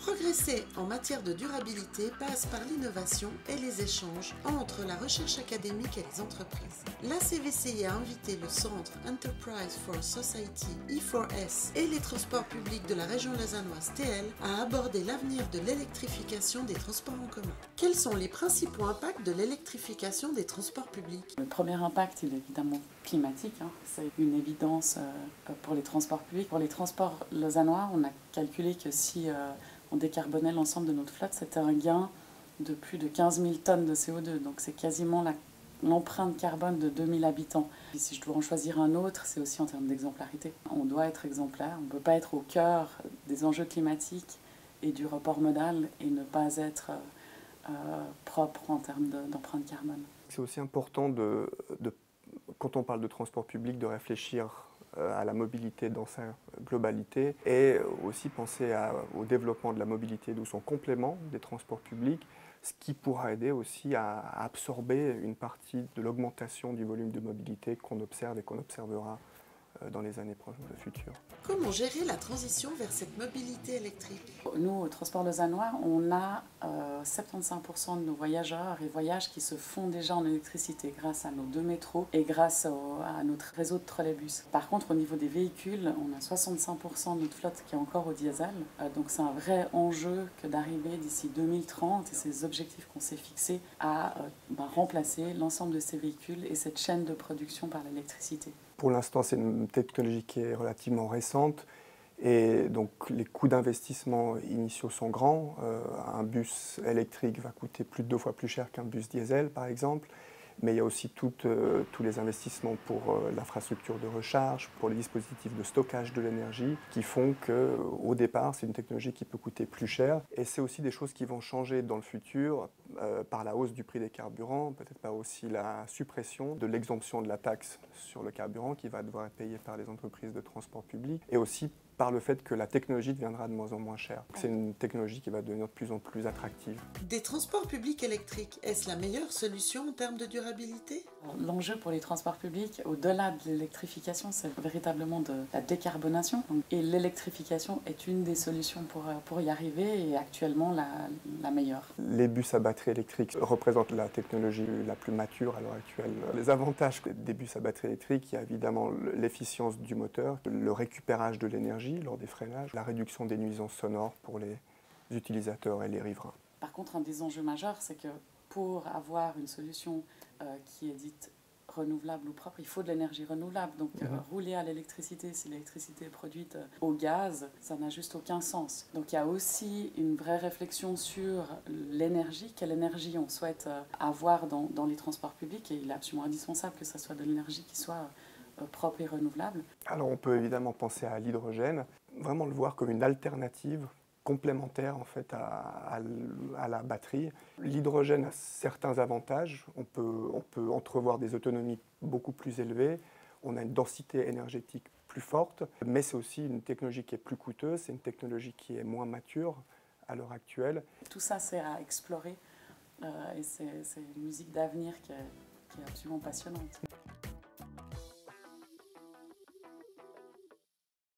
Progresser en matière de durabilité passe par l'innovation et les échanges entre la recherche académique et les entreprises. La CVCI a invité le Centre Enterprise for Society I4S et les transports publics de la région lausannoise TL à aborder l'avenir de l'électrification des transports en commun. Quels sont les principaux impacts de l'électrification des transports publics? Le premier impact, il est évidemment climatique. C'est une évidence pour les transports publics. Pour les transports lausannois, on a calculé que si on décarbonait l'ensemble de notre flotte, c'était un gain de plus de 15 000 tonnes de CO2. Donc c'est quasiment l'empreinte carbone de 2000 habitants. Et si je dois en choisir un autre, c'est aussi en termes d'exemplarité. On doit être exemplaire, on ne peut pas être au cœur des enjeux climatiques et du report modal et ne pas être propre en termes d'empreinte carbone. C'est aussi important quand on parle de transport public, de réfléchir à la mobilité dans sa globalité et aussi penser au développement de la mobilité de son complément des transports publics, ce qui pourra aider aussi à absorber une partie de l'augmentation du volume de mobilité qu'on observe et qu'on observera dans les années futures. Comment gérer la transition vers cette mobilité électrique? Nous, au Transport lausannois, on a 75% de nos voyageurs et voyages qui se font déjà en électricité grâce à nos 2 métros et grâce à notre réseau de trolleybus. Par contre, au niveau des véhicules, on a 65% de notre flotte qui est encore au diesel. Donc c'est un vrai enjeu que d'arriver d'ici 2030 et ces objectifs qu'on s'est fixés à remplacer l'ensemble de ces véhicules et cette chaîne de production par l'électricité. Pour l'instant, c'est une technologie qui est relativement récente et donc les coûts d'investissement initiaux sont grands. Un bus électrique va coûter plus de 2 fois plus cher qu'un bus diesel, par exemple. Mais il y a aussi tous les investissements pour l'infrastructure de recharge, pour les dispositifs de stockage de l'énergie, qui font qu'au départ, c'est une technologie qui peut coûter plus cher. Et c'est aussi des choses qui vont changer dans le futur par la hausse du prix des carburants, peut-être par aussi la suppression de l'exemption de la taxe sur le carburant qui va devoir être payée par les entreprises de transport public, et aussi par le fait que la technologie deviendra de moins en moins chère. C'est une technologie qui va devenir de plus en plus attractive. Des transports publics électriques, est-ce la meilleure solution en termes de durabilité? L'enjeu pour les transports publics, au-delà de l'électrification, c'est véritablement de la décarbonation. Et l'électrification est une des solutions pour y arriver et actuellement la meilleure. Les bus à batterie électrique représentent la technologie la plus mature à l'heure actuelle. Les avantages des bus à batterie électrique, il y a évidemment l'efficience du moteur, le récupérage de l'énergie lors des freinages, la réduction des nuisances sonores pour les utilisateurs et les riverains. Par contre, un des enjeux majeurs, c'est que pour avoir une solution qui est dite renouvelable ou propre, il faut de l'énergie renouvelable. Donc rouler à l'électricité, si l'électricité est produite au gaz, ça n'a juste aucun sens. Donc il y a aussi une vraie réflexion sur l'énergie, quelle énergie on souhaite avoir dans les transports publics, et il est absolument indispensable que ça soit de l'énergie qui soit propre et renouvelable. Alors on peut évidemment penser à l'hydrogène, vraiment le voir comme une alternative complémentaire en fait à la batterie. L'hydrogène a certains avantages, on peut entrevoir des autonomies beaucoup plus élevées, on a une densité énergétique plus forte, mais c'est aussi une technologie qui est plus coûteuse, c'est une technologie qui est moins mature à l'heure actuelle. Tout ça c'est à explorer et c'est une musique d'avenir qui est absolument passionnante.